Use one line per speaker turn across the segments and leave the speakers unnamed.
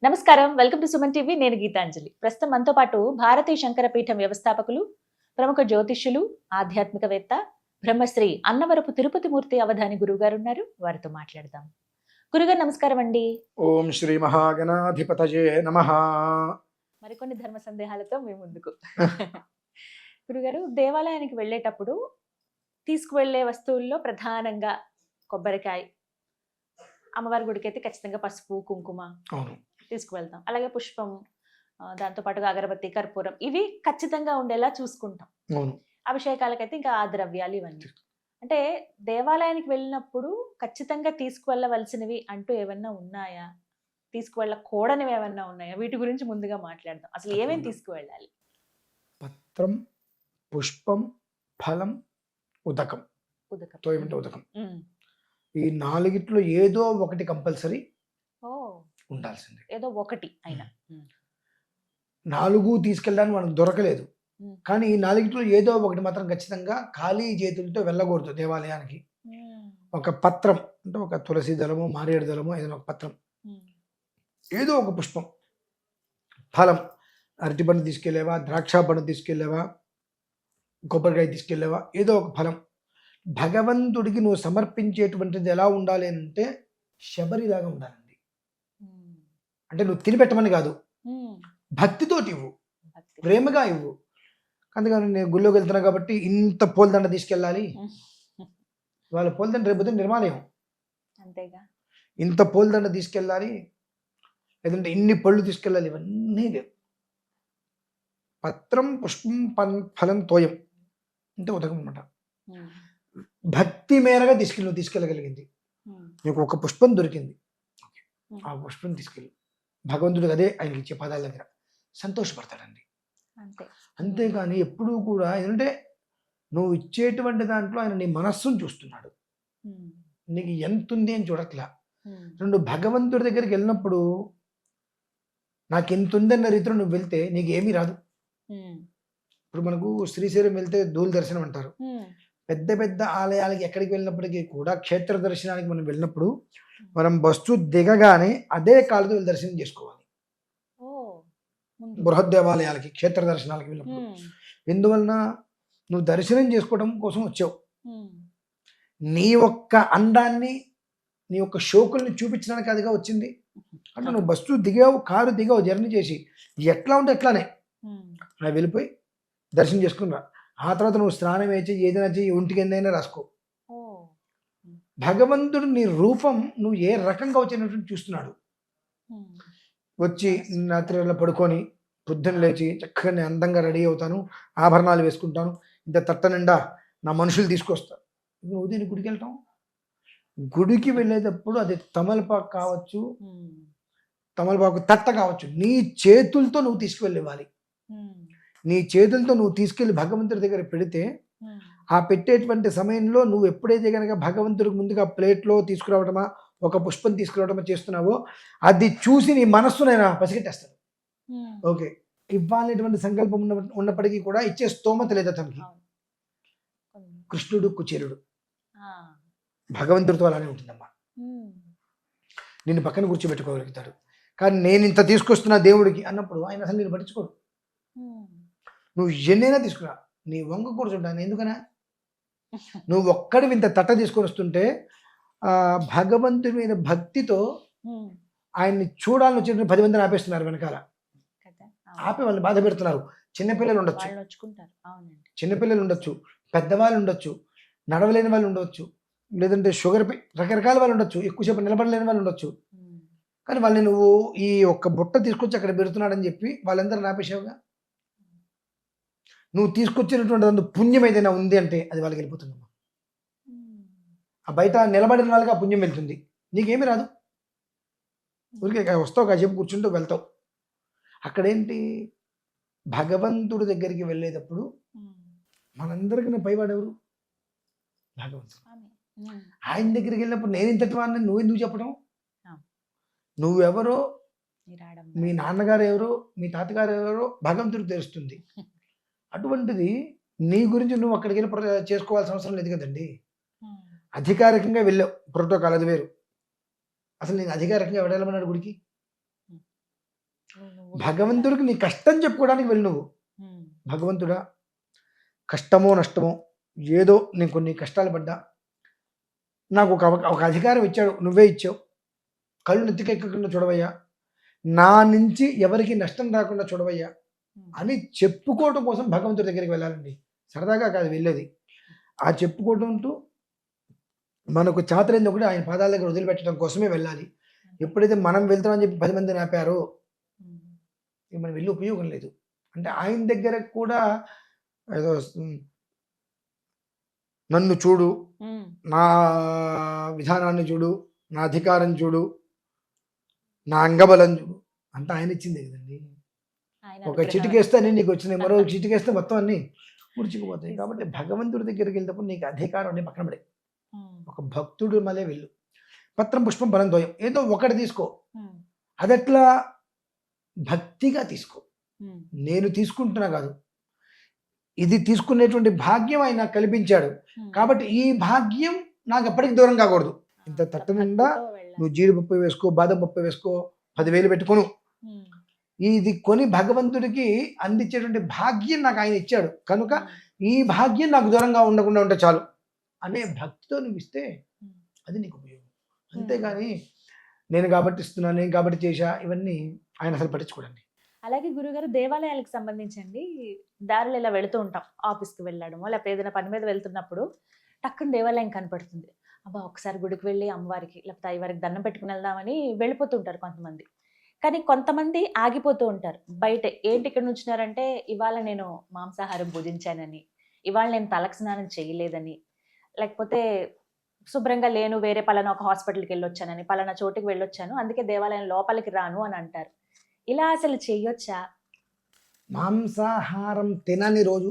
నమస్కారం. Welcome to Suman TV. నేను గీతాంజలి. ప్రస్తుతం మనతో పాటు భారతీయ శంకర పీఠం వ్యవస్థాపకులు, ప్రముఖ జ్యోతిష్యులు, ఆధ్యాత్మికవేత్త, బ్రహ్మశ్రీ అన్నవరపు తిరుపతి మూర్తి అవధాని గురువుగారు ఉన్నారు. వారితో మాట్లాడదాం. గురుగారు నమస్కారం అండి.
ఓం శ్రీ మహాగణాధిపతయే నమః.
మరికొన్ని ధర్మ సందేహాలతో మీ ముందుకు. గురుగారు, దేవాలయానికి వెళ్ళేటప్పుడు తీసుకువెళ్లే వస్తువుల్లో ప్రధానంగా కొబ్బరికాయ, అమ్మవారి గుడికి అయితే ఖచ్చితంగా పసుపు, కుంకుమ
అవును,
తీసుకువెళ్తాం. అలాగే పుష్పం, దాంతో పాటుగా అగరబత్తి, కర్పూరం ఇవి ఖచ్చితంగా ఉండేలా చూసుకుంటాం.
అవును.
అభిషేకాలకైతే ఇంకా ఆ ద్రవ్యాలు ఇవన్నీ. అంటే దేవాలయానికి వెళ్ళినప్పుడు ఖచ్చితంగా తీసుకువెళ్ళవలసినవి అంటూ ఏమన్నా ఉన్నాయా? తీసుకువెళ్ళకూడనివి ఏమన్నా ఉన్నాయా? వీటి గురించి ముందుగా మాట్లాడదాం. అసలు ఏమేమి తీసుకువెళ్ళాలి?
పత్రం, పుష్పం, ఫలం, ఉదకం.
ఉదకం.
తోయమంటే ఉదకం. ఈ నాలుగిట్లో ఏదో ఒకటి కంపల్సరీ ఉండాల్సిందే.
ఏదో ఒకటి అయినా.
4 తీసుకెళ్ళడానికి మనకు దొరకలేదు,
మ్మ్.
కానీ ఈ నాలుగిట్లో ఏదో ఒకటి మాత్రం ఖచ్చితంగా ఖాళీ చేతులతో వెళ్ళకూడదు దేవాలయానికి. ఒక పత్రం అంటే ఒక తులసి దళము, మారేడు దళము, ఏదైనా ఒక పత్రం, ఏదో ఒక పుష్పం, ఫలం, అరటి పండు తీసుకెళ్ళావా, ద్రాక్ష పండు తీసుకెళ్ళావా, కొబ్బరికాయ తీసుకెళ్ళావా, ఏదో ఒక ఫలం. భగవంతుడికి నువ్వు సమర్పించేటువంటిది ఎలా ఉండాలి అంటే శబరిలాగా ఉండాలండి. అంటే నువ్వు తినిపెట్టమని కాదు, భక్తితోటి ఇవ్వు, ప్రేమగా ఇవ్వు. అందుకని నేను గుళ్ళోకి వెళ్తున్నా కాబట్టి ఇంత పూలదండ తీసుకెళ్ళాలి, వాళ్ళ పూలదండ రేపు నిర్మాలయం,
అంతేగా,
ఇంత పూలదండ తీసుకెళ్ళాలి, లేదంటే ఇన్ని పళ్ళు తీసుకెళ్ళాలి, ఇవన్నీ లేవు. పత్రం, పుష్పం, ఫలం, తోయం అంటే ఉదకం అన్నమాట. భక్తి మేరగా తీసుకెళ్ళగలిగింది. నీకు ఒక పుష్పం దొరికింది, ఆ పుష్పం తీసుకెళ్ళి భగవంతుడికి అదే ఆయనకి ఇచ్చే పదాల దగ్గర సంతోషపడతాడండి. అంతేగాని ఎప్పుడూ కూడా ఏంటంటే నువ్వు ఇచ్చేటువంటి దాంట్లో ఆయన నీ మనస్సును చూస్తున్నాడు, నీకు ఎంత ఉంది అని చూడట్లా. రెండు భగవంతుడి దగ్గరికి వెళ్ళినప్పుడు నాకు ఎంత ఉందన్న రీతిలో నువ్వు వెళ్తే నీకు ఏమీ రాదు. ఇప్పుడు మనకు శ్రీశైలం వెళ్తే ధూళి దర్శనం అంటారు. పెద్ద పెద్ద ఆలయాలకి ఎక్కడికి వెళ్ళినప్పటికీ కూడా క్షేత్ర దర్శనానికి మనం వెళ్ళినప్పుడు మనం బస్సు దిగగానే అదే కాళ్ళతో వెళ్ళి దర్శనం చేసుకోవాలి. బృహత్ దేవాలయాలకి, క్షేత్ర దర్శనాలకి వెళ్ళినప్పుడు ఎందువలన నువ్వు దర్శనం చేసుకోవడం కోసం వచ్చావు. నీ యొక్క అందాన్ని, నీ యొక్క షోకుల్ని చూపించడానికి అదిగా వచ్చింది. అంటే నువ్వు బస్సు దిగావు, కారు దిగావు, జర్నీ చేసి ఎట్లా ఉంటే ఎట్లానే అలా వెళ్ళిపోయి దర్శనం చేసుకుని రా. ఆ తర్వాత నువ్వు స్నానం వేసి ఏదైనా చేయి, ఒంటికి ఎందైనా రాసుకో. భగవంతుడు నీ రూపం నువ్వు ఏ రకంగా వచ్చినట్టు చూస్తున్నాడు. వచ్చి రాత్రి పడుకొని పొద్దున్న లేచి చక్కగా నేను అందంగా రెడీ అవుతాను, ఆభరణాలు వేసుకుంటాను, ఇంత తట్ట నిండా నా మనుషులు తీసుకొస్తారు. నువ్వు దీన్ని గుడికి వెళ్తాం. గుడికి వెళ్ళేటప్పుడు అది తమలపాకు కావచ్చు, తమలపాకు తట్ట కావచ్చు, నీ చేతులతో నువ్వు తీసుకువెళ్ళివ్వాలి. నీ చేతులతో నువ్వు తీసుకెళ్లి భగవంతుడి దగ్గర పెడితే ఆ పెట్టేటువంటి సమయంలో నువ్వు ఎప్పుడైతే కనుక భగవంతుడికి ముందుగా ప్లేట్లో తీసుకురావడమా, ఒక పుష్పం తీసుకురావడమా చేస్తున్నావో అది చూసి నీ మనస్సునైనా పసిగట్టేస్తాడు. ఓకే, ఇవ్వాలనేటువంటి సంకల్పం ఉన్నప్పటికీ కూడా ఇచ్చే స్తోమత లేదు అతనికి. కృష్ణుడు కుచేరుడు, భగవంతుడితో అలానే ఉంటుందమ్మా. నిన్ను పక్కన కూర్చోబెట్టుకోగలుగుతాడు, కానీ నేను ఇంత తీసుకొస్తున్నా దేవుడికి అన్నప్పుడు ఆయన అసలు నేను పట్టించుకోడు. నువ్వు ఎన్నైనా తీసుకురా, నీ వంగ కూర్చుంటాను. ఎందుకనా నువ్వు ఒక్కడివి ఇంత తట్ట తీసుకొని వస్తుంటే భగవంతుడి మీద భక్తితో ఆయన్ని చూడాలని వచ్చిన 10 మందిని ఆపేస్తున్నారు వెనకాల, ఆపి వాళ్ళని బాధ పెడుతున్నారు. చిన్నపిల్లలు ఉండొచ్చు, చిన్నపిల్లలు ఉండొచ్చు, పెద్దవాళ్ళు ఉండొచ్చు, నడవలేని వాళ్ళు ఉండవచ్చు, లేదంటే షుగర్ రకరకాల వాళ్ళు ఉండొచ్చు, ఎక్కువసేపు నిలబడలేని వాళ్ళు ఉండొచ్చు. కానీ వాళ్ళని నువ్వు ఈ ఒక్క బుట్ట తీసుకొచ్చి అక్కడ పెడుతున్నాడని చెప్పి వాళ్ళందరూ ఆపేసావుగా. నువ్వు తీసుకొచ్చినటువంటి అందు పుణ్యం ఏదైనా ఉంది అంటే అది వాళ్ళకి వెళ్ళిపోతుందమ్మా. ఆ బయట నిలబడిన వాళ్ళకి ఆ పుణ్యం వెళ్తుంది, నీకేమీ రాదు. ఊరికే వస్తావు, కాసేపు కూర్చుంటూ వెళ్తావు. అక్కడేంటి, భగవంతుడి దగ్గరికి వెళ్ళేటప్పుడు మనందరికీ పైవాడు ఎవరు? భగవంతుడు. ఆయన దగ్గరికి వెళ్ళినప్పుడు నేను ఇంతటి వాడిని నువ్వు ఎందుకు చెప్పడం? నువ్వెవరో, మీ నాన్నగారు ఎవరో, మీ తాతగారు ఎవరో భగవంతుడికి తెలుస్తుంది. అటువంటిది నీ గురించి నువ్వు అక్కడికి వెళ్ళి చేసుకోవాల్సిన అవసరం లేదు కదండి. అధికారికంగా వెళ్ళావు, ప్రోటోకాల్ అది వేరు. అసలు నేను అధికారికంగా వెళ్ళమన్నాడు గుడికి? భగవంతుడికి నీ కష్టం చెప్పుకోవడానికి వెళ్ళి నువ్వు భగవంతుడా కష్టమో నష్టమో ఏదో నేను కొన్ని కష్టాలు పడ్డా, నాకు ఒక అధికారం ఇచ్చాడు, నువ్వే ఇచ్చావు, కళ్ళు నెత్తికెక్కకుండా చూడవయ్యా, నా నుంచి ఎవరికి నష్టం రాకుండా చూడవయ్యా అని చెప్పుకోవటం కోసం భగవంతుడి దగ్గరికి వెళ్ళాలండి. సరదాగా కాదు వెళ్ళేది. ఆ చెప్పుకోవటంతో మనకు చాతరైంది ఒకటి ఆయన పాదాల దగ్గర వదిలిపెట్టడం కోసమే వెళ్ళాలి. ఎప్పుడైతే మనం వెళ్తామని చెప్పి 10 మందిని ఆపారో మనం వెళ్ళి ఉపయోగం లేదు. అంటే ఆయన దగ్గర కూడా ఏదో నన్ను చూడు, నా విధానాన్ని చూడు, నా అధికారం చూడు, నా అంగబలం చూడు, అంతా ఆయన ఇచ్చిందే కదండి. ఒక చిటికేస్తే అన్నీ నీకు వచ్చినాయి, మరో చిటికేస్తే మొత్తం అన్నీ ముడుచుకుపోతాయి. కాబట్టి భగవంతుడి దగ్గరికి వెళ్ళినప్పుడు నీకు అధికారం అన్ని పక్కన పడే, ఒక భక్తుడు మళ్ళీ వెళ్ళు. పత్రం పుష్పం బలం ద్వయం, ఏదో ఒకటి తీసుకో, అదట్లా భక్తిగా తీసుకో. నేను తీసుకుంటున్నా కాదు, ఇది తీసుకునేటువంటి భాగ్యం ఆయన కల్పించాడు. కాబట్టి ఈ భాగ్యం నాకు ఎప్పటికీ దూరం కాకూడదు. ఇంత తట్టు నిండా నువ్వు జీడిపప్పు వేసుకో, బాదం పప్పు వేసుకో, 10,000 పెట్టుకోను, ఇది కొని భగవంతుడికి అందించేటువంటి భాగ్యం నాకు ఆయన ఇచ్చాడు కనుక ఈ భాగ్యం నాకు దూరంగా ఉండకుండా ఉంటే చాలు అనే భక్తితో నువ్వు ఇస్తే అది నీకు ఉపయోగం. అంతేగాని నేను కాబట్టి ఇస్తున్నాను, నేను కాబట్టి చేశా, ఇవన్నీ ఆయన అసలు పట్టించుకోడండి.
అలాగే గురుగారు, దేవాలయాలకు సంబంధించండి, దారిలో ఇలా వెళుతూ ఉంటాం, ఆఫీస్కి వెళ్ళడమో లేకపోతే ఏదైనా పని మీద వెళ్తున్నప్పుడు టక్కున దేవాలయం కనపడుతుంది. అబ్బా ఒకసారి గుడికి వెళ్ళి అమ్మవారికి లేకపోతే అయ్యవారికి దండం పెట్టుకుని వెళ్దామని వెళ్ళిపోతుంటారు కొంతమంది. కానీ కొంతమంది ఆగిపోతూ ఉంటారు బయట. ఏంటి ఇక్కడ నుంచున్నారంటే, ఇవాళ నేను మాంసాహారం భుజించానని, ఇవాళ నేను తలకు స్నానం చేయలేదని, లేకపోతే శుభ్రంగా లేను, వేరే పలానా ఒక హాస్పిటల్కి వెళ్ళొచ్చానని, పలానా చోటుకి వెళ్ళొచ్చాను, అందుకే దేవాలయం లోపలికి రాను అని అంటారు. ఇలా అసలు చెయ్యొచ్చా?
మాంసాహారం తినని రోజు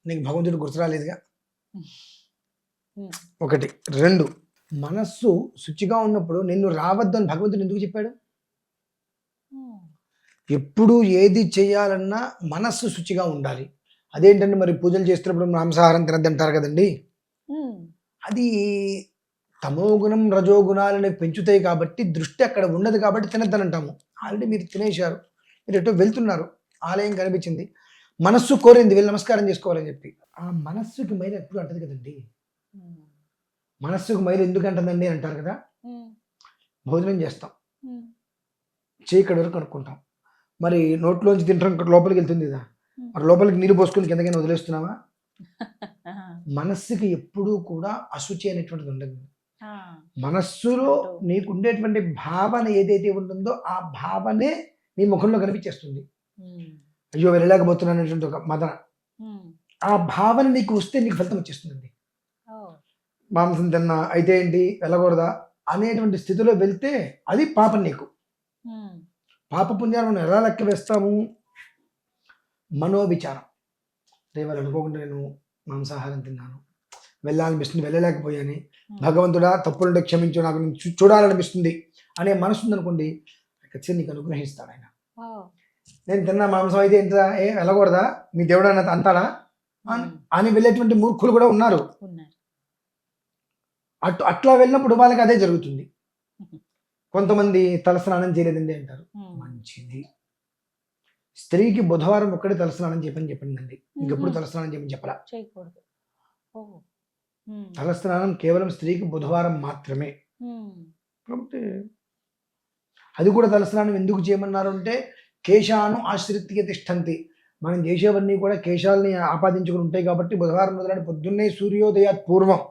నీకు భగవంతుడు గుర్తురాలేదుగా, ఒకటి. 2, మనస్సు శుచిగా ఉన్నప్పుడు నిన్ను రావద్దు అని భగవంతుడు ఎందుకు చెప్పాడు? ఎప్పుడు ఏది చేయాలన్నా మనస్సు శుచిగా ఉండాలి. అదేంటంటే మరి పూజలు చేస్తున్నప్పుడు మాంసాహారం తినద్దంటారు కదండి. అది తమోగుణం రజోగుణాలని పెంచుతాయి కాబట్టి దృష్టి అక్కడ ఉండదు కాబట్టి తినద్దనంటాము. ఆల్రెడీ మీరు తినేశారు, మీరు ఎటో వెళ్తున్నారు, ఆలయం కనిపించింది, మనస్సు కోరింది వెళ్ళి నమస్కారం చేసుకోవాలని చెప్పి, ఆ మనస్సుకి మైలు ఎప్పుడు అంటది కదండి. మనస్సుకు మైలు ఎందుకు అంటుందండి అంటారు కదా. భోజనం చేస్తాం, చీకటి వరకు అనుకుంటాం, మరి నోట్లోంచి తింటాం, లోపలికి వెళ్తుంది కదా, మరి లోపలికి నీళ్ళు పోసుకుని కిందకైనా వదిలేస్తున్నావా? మనస్సుకి ఎప్పుడూ కూడా అశుచి అనేటువంటిది ఉండదు. మనస్సులో నీకు ఉండేటువంటి భావన ఏదైతే ఉంటుందో ఆ భావనే నీ ముఖంలో కనిపించేస్తుంది. అయ్యో వెళ్ళలేకపోతున్నాను అనేటువంటి ఒక మదన, ఆ భావన నీకు వస్తే నీకు ఫలితం వచ్చేస్తుందండి. మాంసం తిన్నా అయితే ఏంటి, వెళ్ళకూడదా అనేటువంటి స్థితిలో వెళ్తే అది పాపం. నీకు పాప పుణ్యాలు మనం ఎలా లెక్క వేస్తాము? మనోవిచారం. రేవాళ్ళు అనుకోకుండా నేను మాంసాహారం తిన్నాను, వెళ్ళాలనిపిస్తుంది, వెళ్ళలేకపోయాని, భగవంతుడా తప్పులుంటే క్షమించు, నాకు నేను చూడాలనిపిస్తుంది అనే మనసు ఉందనుకోండి, ఖచ్చితంగా నీకు అనుగ్రహిస్తాడు ఆయన. నేను తిన్న మాంసం అయితే ఎంత వెళ్ళకూడదా, మీ దేవుడు అన్న అంతాడా అని వెళ్ళేటువంటి మూర్ఖులు కూడా ఉన్నారు. అట్లా వెళ్ళినప్పుడు వాళ్ళకి అదే జరుగుతుంది. కొంతమంది తలస్నానం చేయలేదండి అంటారు, మంచిది. స్త్రీకి బుధవారం ఒక్కడే తలస్నానం చెప్పిందండి, ఇంకెప్పుడు తలస్నానం చేయమని చెప్పలా. తలస్నానం కేవలం స్త్రీకి బుధవారం మాత్రమే. కాబట్టి అది కూడా తలస్నానం ఎందుకు చేయమన్నారు అంటే, కేశాను ఆశ్రిత్య తిష్టంతి, మనం చేసేవన్నీ కూడా కేశాలని ఆపాదించుకుని ఉంటాయి కాబట్టి బుధవారం మొదలైన పొద్దున్నే సూర్యోదయాత్ పూర్వం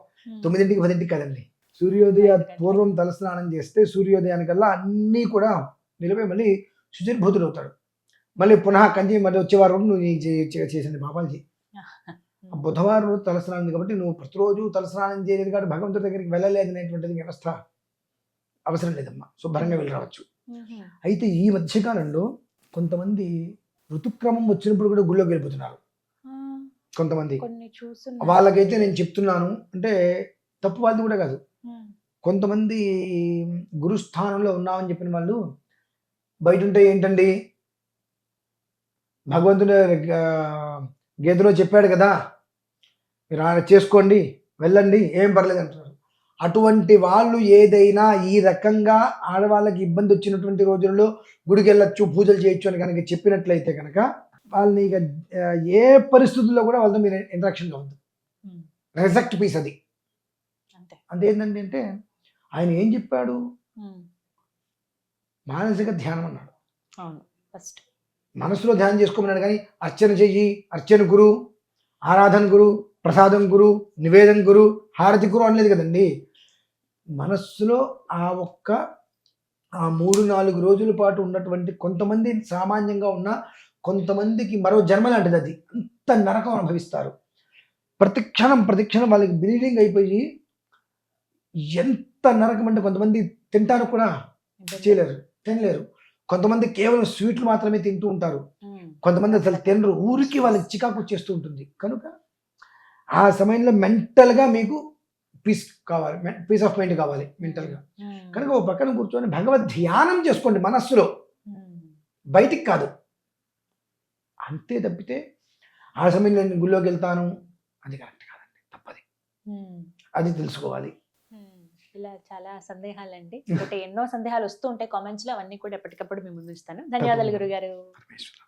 9కి 10కి కదండి, సూర్యోదయాత్ పూర్వం తలస్నానం చేస్తే సూర్యోదయానికల్లా అన్నీ కూడా నిలబడి మళ్ళీ శుచిర్భూతుడు అవుతాడు. మళ్ళీ పునః కంచి మళ్ళీ వచ్చేవారం నువ్వు చేసిన పాపాలు చేయి. బుధవారం రోజు తలస్నానం కాబట్టి నువ్వు ప్రతిరోజు తలస్నానం చేయలేదు కాబట్టి భగవంతుడి దగ్గరికి వెళ్ళలేదు అనేటువంటిది వ్యవస్థ అవసరం లేదమ్మా, శుభ్రంగా వెళ్ళి రావచ్చు. అయితే ఈ మధ్యకాలంలో కొంతమంది ఋతుక్రమం వచ్చినప్పుడు కూడా గుళ్ళోకి వెళ్ళిపోతున్నారు. కొంతమంది వాళ్ళకైతే నేను చెప్తున్నాను అంటే తప్పు వాళ్ళది కూడా కాదు. కొంతమంది గురుస్థానంలో ఉన్నామని చెప్పిన వాళ్ళు బయట ఉంటే ఏంటండి, భగవంతుడు గీతలో చెప్పాడు కదా, మీరు చేసుకోండి వెళ్ళండి ఏం పర్లేదు అంటున్నారు. అటువంటి వాళ్ళు ఏదైనా ఈ రకంగా ఆడవాళ్ళకి ఇబ్బంది వచ్చినటువంటి రోజుల్లో గుడికి వెళ్ళొచ్చు, పూజలు చేయొచ్చు అని కనుక చెప్పినట్లయితే కనుక వాళ్ళని ఇక ఏ పరిస్థితుల్లో కూడా వాళ్ళతో మీరు ఇంటరాక్షన్ కావద్దు.
ఉమ్,
రెజెక్ట్ పీస్ అది.
అంతే.
అదేంటంటే అంటే ఆయన ఏం చెప్పాడు?
ఉమ్,
మానసిక ధ్యానం అన్నాడు.
అవును ఫస్ట్.
మనసులో ధ్యానం చేసుకోమన్నాడు, కానీ అర్చన చెయ్యి, అర్చన గురు, ఆరాధన గురు, ప్రసాదం గురు, నివేదన గురు, హారతి గురు అనలేదు కదండి. మనస్సులో ఆ 3-4 రోజుల పాటు ఉన్నటువంటి కొంతమంది సామాన్యంగా ఉన్న కొంతమందికి మరో జన్మ లాంటిది అది. అంత నరకం అనుభవిస్తారు. ప్రతి క్షణం వాళ్ళకి బ్లీడింగ్ అయిపోయి ఎంత నరకం అంటే కొంతమంది తింటారు కూడా చేయలేరు, తినలేరు. కొంతమంది కేవలం స్వీట్లు మాత్రమే తింటూ ఉంటారు. కొంతమంది అసలు తినరు, ఊరికి వాళ్ళకి చికాకు వచ్చేస్తూ ఉంటుంది. కనుక ఆ సమయంలో మెంటల్గా మీకు పీస్ కావాలి, పీస్ ఆఫ్ మైండ్ కావాలి మెంటల్గా. కనుక ఓ పక్కన కూర్చొని భగవద్ ధ్యానం చేసుకోండి మనస్సులో, బయటికి కాదు. అంతే తప్పితే ఆ సమయంలో నేను గుళ్ళోకి వెళ్తాను అది కరెక్ట్ కాదండి, తప్పది. అది తెలుసుకోవాలి.
ఇలా చాలా సందేహాలండి. ఒకటి ఎన్నో సందేహాలు వస్తూ ఉంటాయి కామెంట్స్ లో, అవన్నీ కూడా ఎప్పటికప్పుడు మీ ముందు ఇస్తాను. ధన్యవాదాలు గురుగారు.
పరమేశ్వర.